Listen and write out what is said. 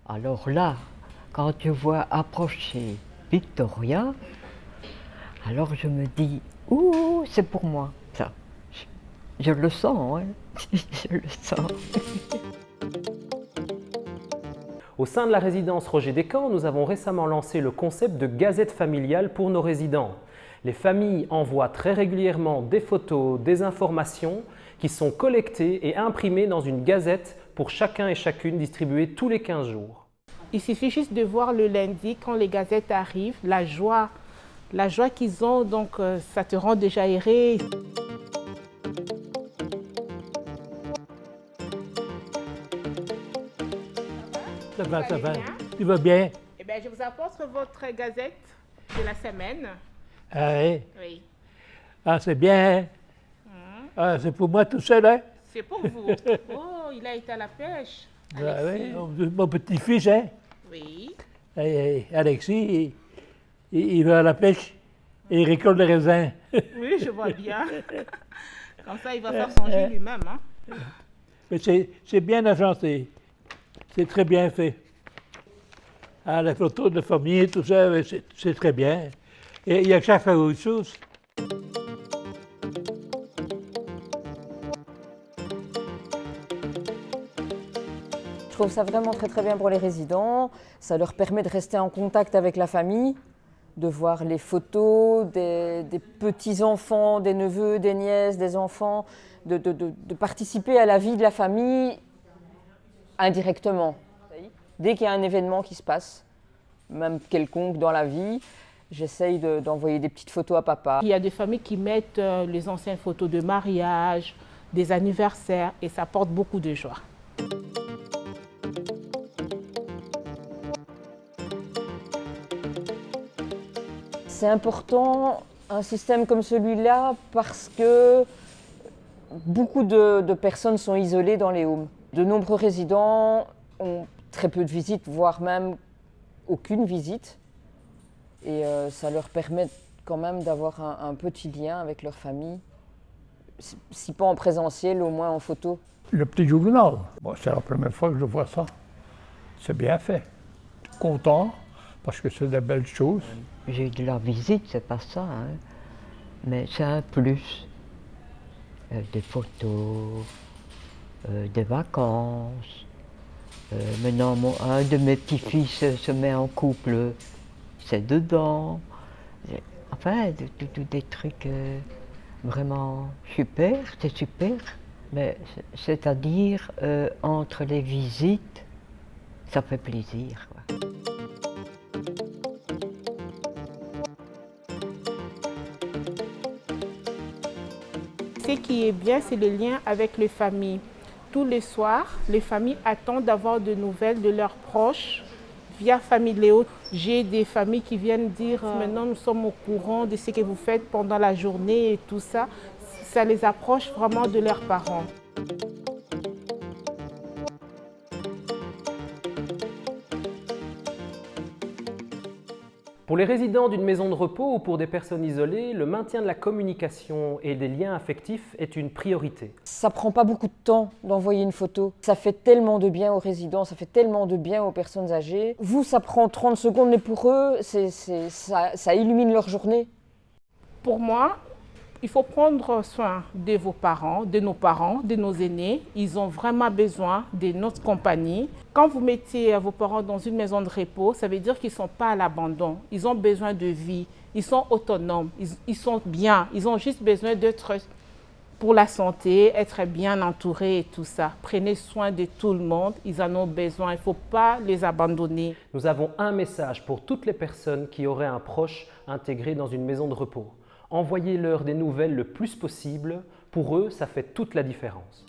Alors là, quand je vois approcher Victoria, alors je me dis, ouh, c'est pour moi, ça. Je le sens, hein. Je le sens. Au sein de la résidence Roger Descamps, nous avons récemment lancé le concept de gazette familiale pour nos résidents. Les familles envoient très régulièrement des photos, des informations qui sont collectées et imprimées dans une gazette pour chacun et chacune distribuée tous les 15 jours. Il suffit juste de voir le lundi, quand les gazettes arrivent, la joie qu'ils ont, donc ça te rend déjà heureux. Ça va, ça va. Tu vas bien? Eh bien, je vous apporte votre gazette de la semaine. Ah oui? Oui. Ah, c'est bien. Ah, c'est pour moi tout seul, hein? C'est pour vous. Oh, il a été à la pêche. Ah Alexis. oui, mon petit-fils, hein? Oui. Alexis, il va à la pêche et il récolte les raisins. Oui, je vois bien. Comme ça, il va faire son jus lui-même. Hein? Mais c'est bien agencé. C'est très bien fait. Ah, la photo de la famille, tout ça, c'est très bien. Et il y a chaque fois autre chose. Je trouve ça vraiment très bien pour les résidents. Ça leur permet de rester en contact avec la famille, de voir les photos des petits-enfants, des neveux, des nièces, des enfants, de participer à la vie de la famille indirectement. Dès qu'il y a un événement qui se passe, même quelconque dans la vie, j'essaye d'envoyer des petites photos à papa. Il y a des familles qui mettent les anciennes photos de mariage, des anniversaires, et ça apporte beaucoup de joie. C'est important, un système comme celui-là, parce que beaucoup de personnes sont isolées dans les homes. De nombreux résidents ont très peu de visites, voire même aucune visite. Et ça leur permet quand même d'avoir un petit lien avec leur famille, si pas en présentiel, au moins en photo. Le petit journal, bon, c'est la première fois que je vois ça. C'est bien fait. Content, parce que c'est de belles choses. J'ai de la visite, c'est pas ça, hein. Mais c'est un plus. Des photos, des vacances. Maintenant, un de mes petits-fils se met en couple, c'est dedans. Enfin, des trucs vraiment super, c'est super. Mais c'est-à-dire, entre les visites, ça fait plaisir, quoi. Ce qui est bien, c'est le lien avec les familles. Tous les soirs, les familles attendent d'avoir de nouvelles de leurs proches via Familéo. J'ai des familles qui viennent dire maintenant nous sommes au courant de ce que vous faites pendant la journée et tout ça. Ça les approche vraiment de leurs parents. Pour les résidents d'une maison de repos ou pour des personnes isolées, le maintien de la communication et des liens affectifs est une priorité. Ça prend pas beaucoup de temps d'envoyer une photo. Ça fait tellement de bien aux résidents, ça fait tellement de bien aux personnes âgées. Vous, ça prend 30 secondes, mais pour eux, ça illumine leur journée. Pour moi, il faut prendre soin de vos parents, de nos aînés. Ils ont vraiment besoin de notre compagnie. Quand vous mettez vos parents dans une maison de repos, ça veut dire qu'ils ne sont pas à l'abandon. Ils ont besoin de vie, ils sont autonomes, ils sont bien. Ils ont juste besoin d'être pour la santé, être bien entourés et tout ça. Prenez soin de tout le monde, ils en ont besoin. Il ne faut pas les abandonner. Nous avons un message pour toutes les personnes qui auraient un proche intégré dans une maison de repos. Envoyez-leur des nouvelles le plus possible. Pour eux, ça fait toute la différence.